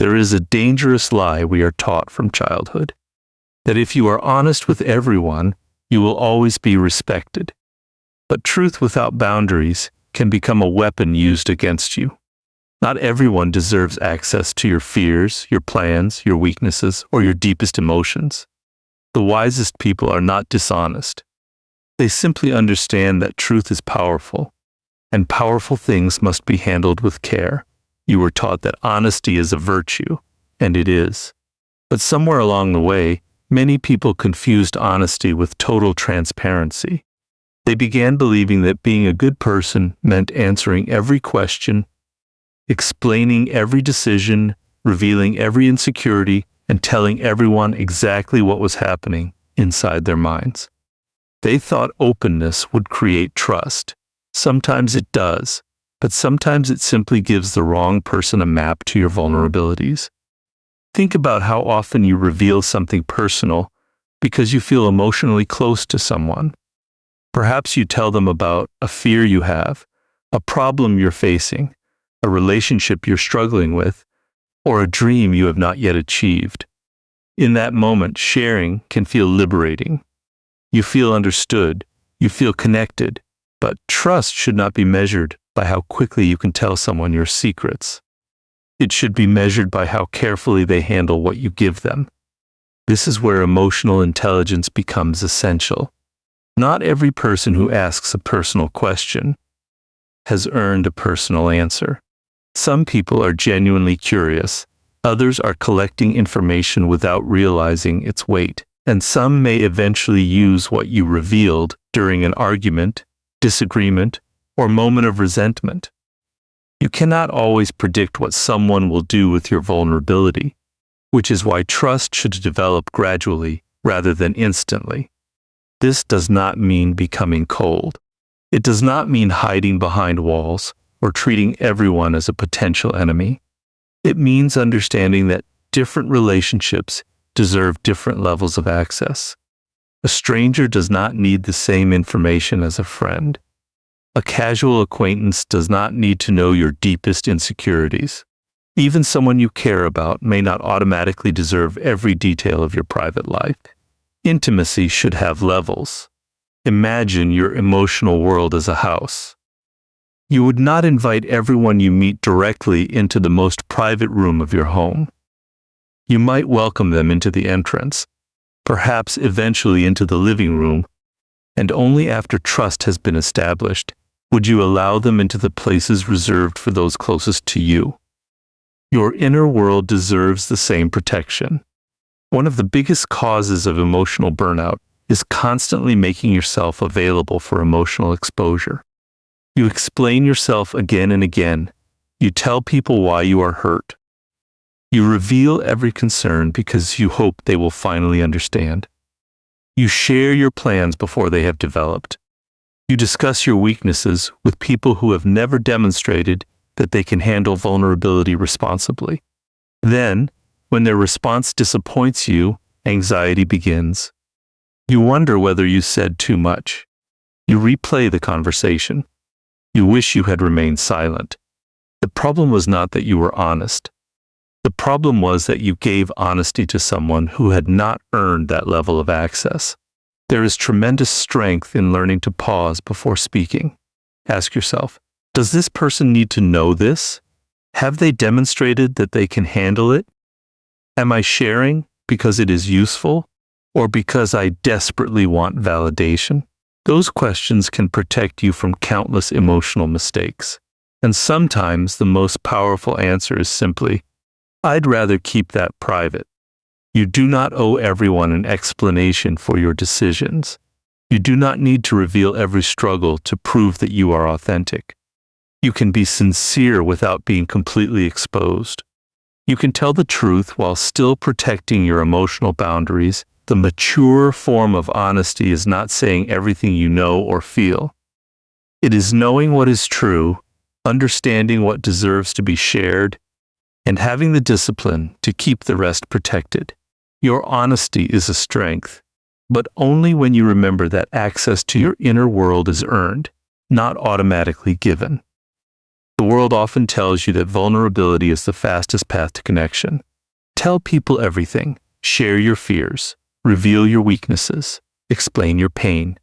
There is a dangerous lie we are taught from childhood, that if you are honest with everyone, you will always be respected. But truth without boundaries can become a weapon used against you. Not everyone deserves access to your fears, your plans, your weaknesses, or your deepest emotions. The wisest people are not dishonest. They simply understand that truth is powerful, and powerful things must be handled with care. You were taught that honesty is a virtue, and it is. But somewhere along the way, many people confused honesty with total transparency. They began believing that being a good person meant answering every question, explaining every decision, revealing every insecurity, and telling everyone exactly what was happening inside their minds. They thought openness would create trust. Sometimes it does, but sometimes it simply gives the wrong person a map to your vulnerabilities. Think about how often you reveal something personal because you feel emotionally close to someone. Perhaps you tell them about a fear you have, a problem you're facing, a relationship you're struggling with, or a dream you have not yet achieved. In that moment, sharing can feel liberating. You feel understood, you feel connected, but trust should not be measured by how quickly you can tell someone your secrets. It should be measured by how carefully they handle what you give them. This is where emotional intelligence becomes essential. Not every person who asks a personal question has earned a personal answer. Some people are genuinely curious, others are collecting information without realizing its weight, and some may eventually use what you revealed during an argument, disagreement, or moment of resentment. You cannot always predict what someone will do with your vulnerability, which is why trust should develop gradually rather than instantly. This does not mean becoming cold. It does not mean hiding behind walls or treating everyone as a potential enemy. It means understanding that different relationships deserve different levels of access. A stranger does not need the same information as a friend. A casual acquaintance does not need to know your deepest insecurities. Even someone you care about may not automatically deserve every detail of your private life. Intimacy should have levels. Imagine your emotional world as a house. You would not invite everyone you meet directly into the most private room of your home. You might welcome them into the entrance, perhaps eventually into the living room, and only after trust has been established would you allow them into the places reserved for those closest to you. Your inner world deserves the same protection. One of the biggest causes of emotional burnout is constantly making yourself available for emotional exposure. You explain yourself again and again. You tell people why you are hurt. You reveal every concern because you hope they will finally understand. You share your plans before they have developed. You discuss your weaknesses with people who have never demonstrated that they can handle vulnerability responsibly. Then, when their response disappoints you, anxiety begins. You wonder whether you said too much. You replay the conversation. You wish you had remained silent. The problem was not that you were honest. The problem was that you gave honesty to someone who had not earned that level of access. There is tremendous strength in learning to pause before speaking. Ask yourself, does this person need to know this? Have they demonstrated that they can handle it? Am I sharing because it is useful or because I desperately want validation? Those questions can protect you from countless emotional mistakes. And sometimes the most powerful answer is simply, I'd rather keep that private. You do not owe everyone an explanation for your decisions. You do not need to reveal every struggle to prove that you are authentic. You can be sincere without being completely exposed. You can tell the truth while still protecting your emotional boundaries. The mature form of honesty is not saying everything you know or feel. It is knowing what is true, understanding what deserves to be shared, and having the discipline to keep the rest protected. Your honesty is a strength, but only when you remember that access to your inner world is earned, not automatically given. The world often tells you that vulnerability is the fastest path to connection. Tell people everything, share your fears, reveal your weaknesses, explain your pain.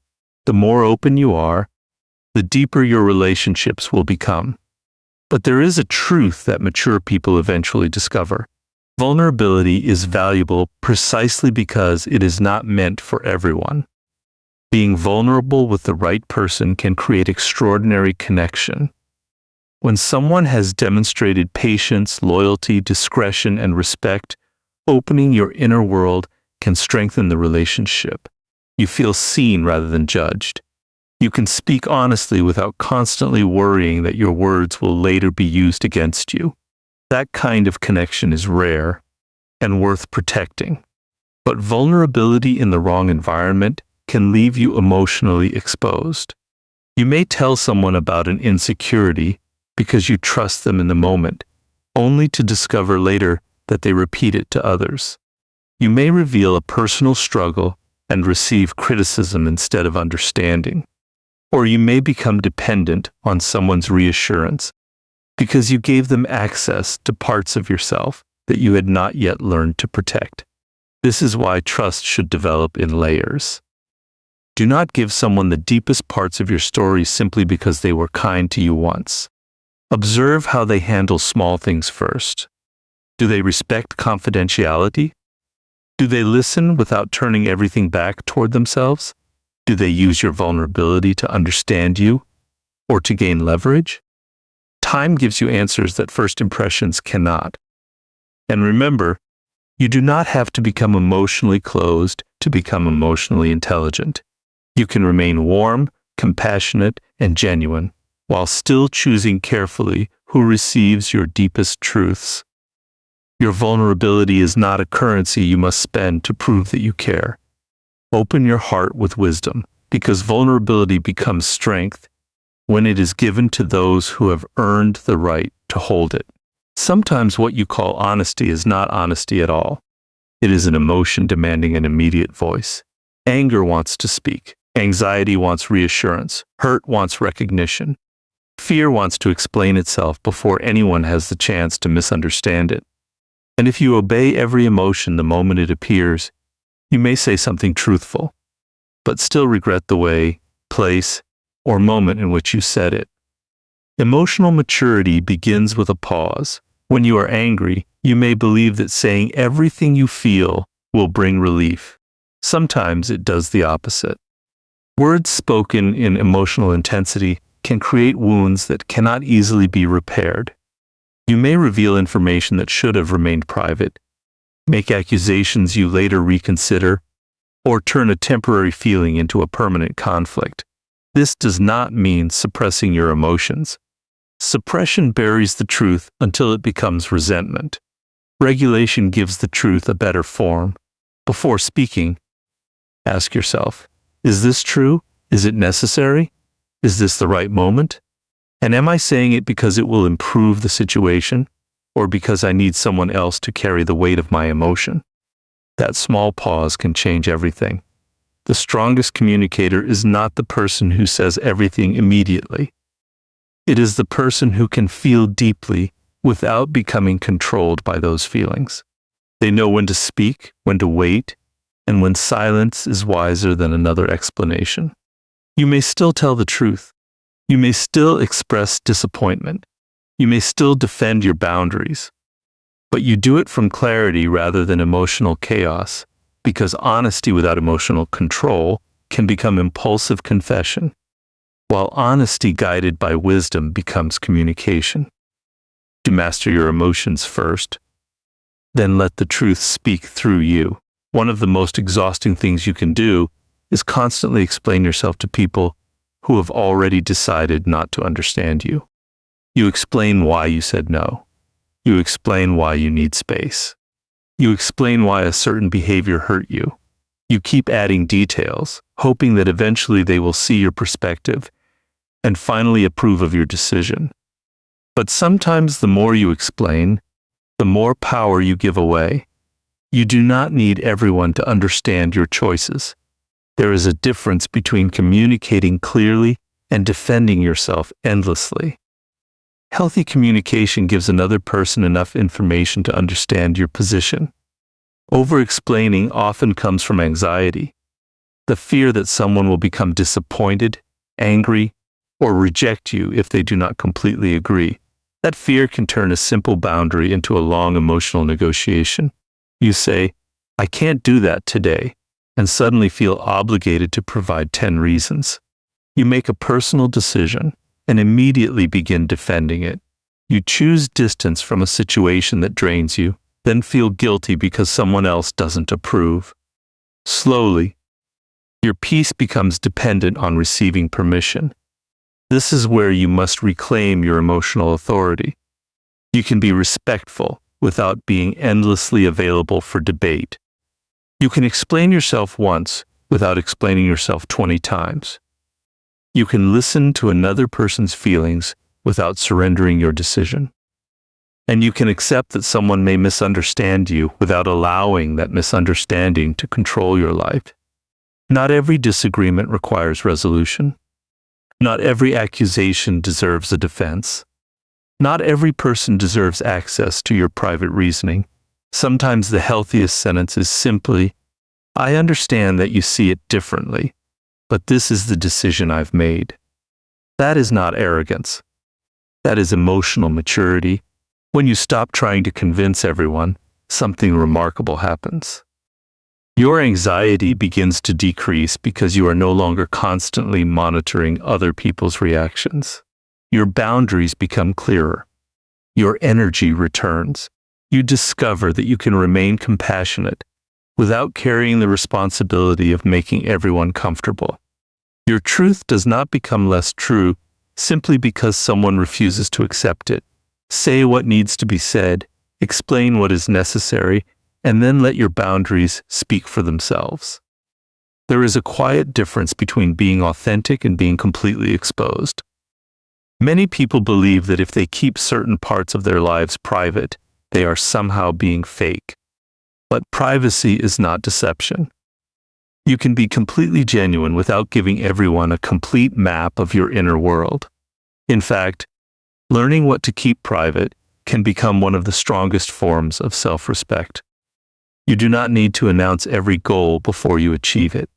The more open you are, the deeper your relationships will become. But there is a truth that mature people eventually discover. Vulnerability is valuable precisely because it is not meant for everyone. Being vulnerable with the right person can create extraordinary connection. When someone has demonstrated patience, loyalty, discretion, and respect, opening your inner world can strengthen the relationship. You feel seen rather than judged. You can speak honestly without constantly worrying that your words will later be used against you. That kind of connection is rare and worth protecting. But vulnerability in the wrong environment can leave you emotionally exposed. You may tell someone about an insecurity because you trust them in the moment, only to discover later that they repeat it to others. You may reveal a personal struggle and receive criticism instead of understanding. Or you may become dependent on someone's reassurance because you gave them access to parts of yourself that you had not yet learned to protect. This is why trust should develop in layers. Do not give someone the deepest parts of your story simply because they were kind to you once. Observe how they handle small things first. Do they respect confidentiality? Do they listen without turning everything back toward themselves? Do they use your vulnerability to understand you or to gain leverage? Time gives you answers that first impressions cannot. And remember, you do not have to become emotionally closed to become emotionally intelligent. You can remain warm, compassionate, and genuine while still choosing carefully who receives your deepest truths. Your vulnerability is not a currency you must spend to prove that you care. Open your heart with wisdom, because vulnerability becomes strength when it is given to those who have earned the right to hold it. Sometimes what you call honesty is not honesty at all. It is an emotion demanding an immediate voice. Anger wants to speak. Anxiety wants reassurance. Hurt wants recognition. Fear wants to explain itself before anyone has the chance to misunderstand it. And if you obey every emotion the moment it appears, you may say something truthful, but still regret the way, place, or moment in which you said it. Emotional maturity begins with a pause. When you are angry, you may believe that saying everything you feel will bring relief. Sometimes it does the opposite. Words spoken in emotional intensity can create wounds that cannot easily be repaired. You may reveal information that should have remained private, make accusations you later reconsider, or turn a temporary feeling into a permanent conflict. This does not mean suppressing your emotions. Suppression buries the truth until it becomes resentment. Regulation gives the truth a better form. Before speaking, ask yourself, is this true? Is it necessary? Is this the right moment? And am I saying it because it will improve the situation, or because I need someone else to carry the weight of my emotion? That small pause can change everything. The strongest communicator is not the person who says everything immediately. It is the person who can feel deeply without becoming controlled by those feelings. They know when to speak, when to wait, and when silence is wiser than another explanation. You may still tell the truth. You may still express disappointment. You may still defend your boundaries. But you do it from clarity rather than emotional chaos, because honesty without emotional control can become impulsive confession, while honesty guided by wisdom becomes communication. To master your emotions first, then let the truth speak through you. One of the most exhausting things you can do is constantly explain yourself to people who have already decided not to understand you. You explain why you said no. You explain why you need space. You explain why a certain behavior hurt you. You keep adding details, hoping that eventually they will see your perspective and finally approve of your decision. But sometimes the more you explain, the more power you give away. You do not need everyone to understand your choices. There is a difference between communicating clearly and defending yourself endlessly. Healthy communication gives another person enough information to understand your position. Over-explaining often comes from anxiety, the fear that someone will become disappointed, angry, or reject you if they do not completely agree. That fear can turn a simple boundary into a long emotional negotiation. You say, "I can't do that today," and suddenly feel obligated to provide 10 reasons. You make a personal decision and immediately begin defending it. You choose distance from a situation that drains you, then feel guilty because someone else doesn't approve. Slowly, your peace becomes dependent on receiving permission. This is where you must reclaim your emotional authority. You can be respectful without being endlessly available for debate. You can explain yourself once without explaining yourself 20 times. You can listen to another person's feelings without surrendering your decision. And you can accept that someone may misunderstand you without allowing that misunderstanding to control your life. Not every disagreement requires resolution. Not every accusation deserves a defense. Not every person deserves access to your private reasoning. Sometimes the healthiest sentence is simply, "I understand that you see it differently, but this is the decision I've made." That is not arrogance. That is emotional maturity. When you stop trying to convince everyone, something remarkable happens. Your anxiety begins to decrease because you are no longer constantly monitoring other people's reactions. Your boundaries become clearer. Your energy returns. You discover that you can remain compassionate without carrying the responsibility of making everyone comfortable. Your truth does not become less true simply because someone refuses to accept it. Say what needs to be said, explain what is necessary, and then let your boundaries speak for themselves. There is a quiet difference between being authentic and being completely exposed. Many people believe that if they keep certain parts of their lives private, they are somehow being fake. But privacy is not deception. You can be completely genuine without giving everyone a complete map of your inner world. In fact, learning what to keep private can become one of the strongest forms of self-respect. You do not need to announce every goal before you achieve it.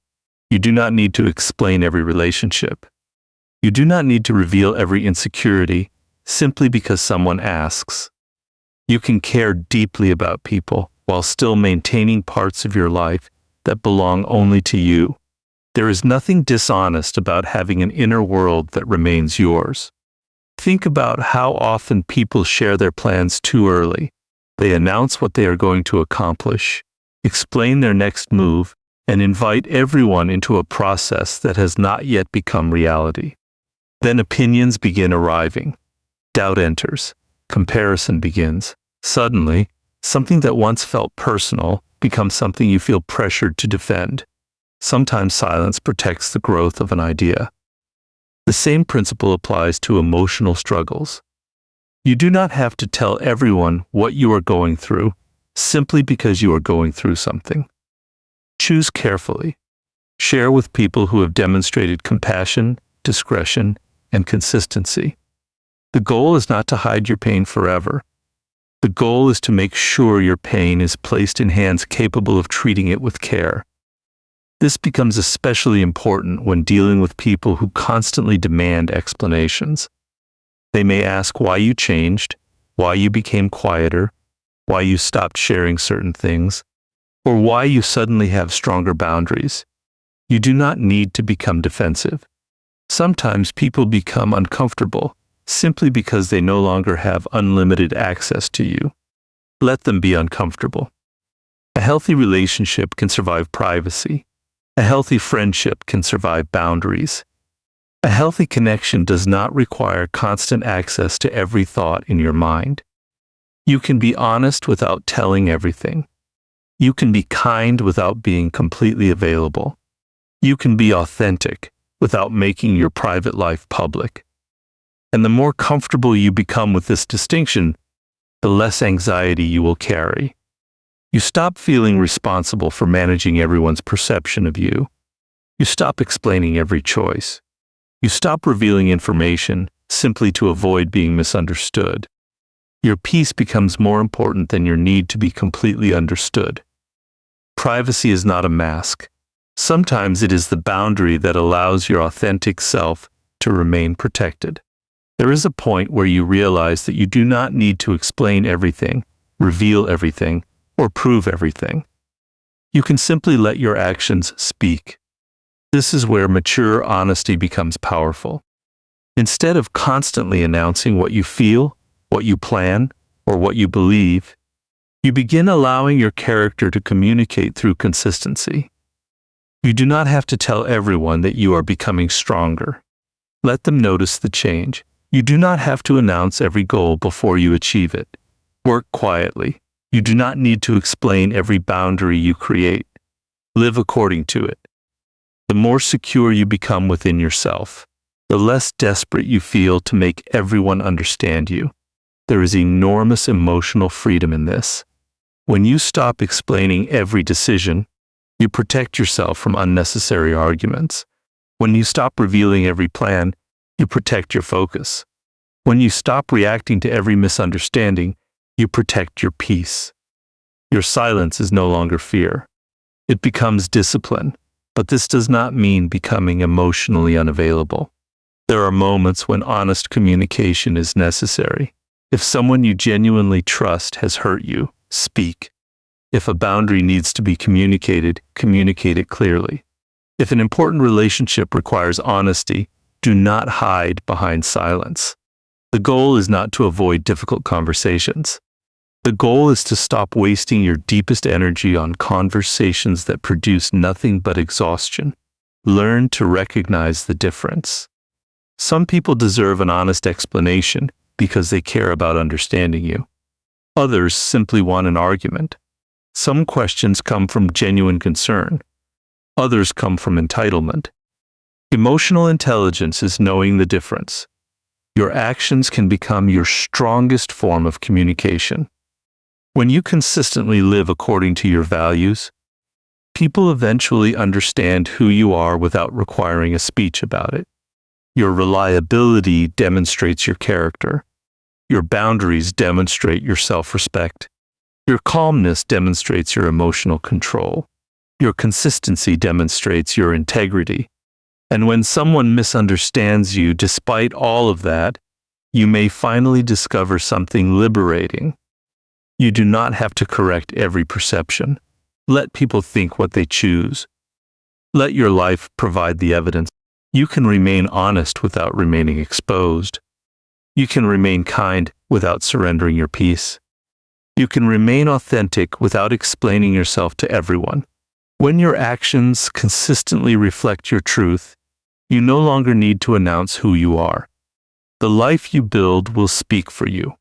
You do not need to explain every relationship. You do not need to reveal every insecurity simply because someone asks. You can care deeply about people while still maintaining parts of your life that belong only to you. There is nothing dishonest about having an inner world that remains yours. Think about how often people share their plans too early. They announce what they are going to accomplish, explain their next move, and invite everyone into a process that has not yet become reality. Then opinions begin arriving. Doubt enters. Comparison begins. Suddenly, something that once felt personal becomes something you feel pressured to defend. Sometimes silence protects the growth of an idea. The same principle applies to emotional struggles. You do not have to tell everyone what you are going through simply because you are going through something. Choose carefully. Share with people who have demonstrated compassion, discretion, and consistency. The goal is not to hide your pain forever. The goal is to make sure your pain is placed in hands capable of treating it with care. This becomes especially important when dealing with people who constantly demand explanations. They may ask why you changed, why you became quieter, why you stopped sharing certain things, or why you suddenly have stronger boundaries. You do not need to become defensive. Sometimes people become uncomfortable simply because they no longer have unlimited access to you. Let them be uncomfortable. A healthy relationship can survive privacy. A healthy friendship can survive boundaries. A healthy connection does not require constant access to every thought in your mind. You can be honest without telling everything. You can be kind without being completely available. You can be authentic without making your private life public. And the more comfortable you become with this distinction, the less anxiety you will carry. You stop feeling responsible for managing everyone's perception of you. You stop explaining every choice. You stop revealing information simply to avoid being misunderstood. Your peace becomes more important than your need to be completely understood. Privacy is not a mask. Sometimes it is the boundary that allows your authentic self to remain protected. There is a point where you realize that you do not need to explain everything, reveal everything, or prove everything. You can simply let your actions speak. This is where mature honesty becomes powerful. Instead of constantly announcing what you feel, what you plan, or what you believe, you begin allowing your character to communicate through consistency. You do not have to tell everyone that you are becoming stronger. Let them notice the change. You do not have to announce every goal before you achieve it. Work quietly. You do not need to explain every boundary you create. Live according to it. The more secure you become within yourself, the less desperate you feel to make everyone understand you. There is enormous emotional freedom in this. When you stop explaining every decision, you protect yourself from unnecessary arguments. When you stop revealing every plan, you protect your focus. When you stop reacting to every misunderstanding, you protect your peace. Your silence is no longer fear. It becomes discipline, but this does not mean becoming emotionally unavailable. There are moments when honest communication is necessary. If someone you genuinely trust has hurt you, speak. If a boundary needs to be communicated, communicate it clearly. If an important relationship requires honesty, do not hide behind silence. The goal is not to avoid difficult conversations. The goal is to stop wasting your deepest energy on conversations that produce nothing but exhaustion. Learn to recognize the difference. Some people deserve an honest explanation because they care about understanding you. Others simply want an argument. Some questions come from genuine concern. Others come from entitlement. Emotional intelligence is knowing the difference. Your actions can become your strongest form of communication. When you consistently live according to your values, people eventually understand who you are without requiring a speech about it. Your reliability demonstrates your character. Your boundaries demonstrate your self-respect. Your calmness demonstrates your emotional control. Your consistency demonstrates your integrity. And when someone misunderstands you despite all of that, you may finally discover something liberating. You do not have to correct every perception. Let people think what they choose. Let your life provide the evidence. You can remain honest without remaining exposed. You can remain kind without surrendering your peace. You can remain authentic without explaining yourself to everyone. When your actions consistently reflect your truth, you no longer need to announce who you are. The life you build will speak for you.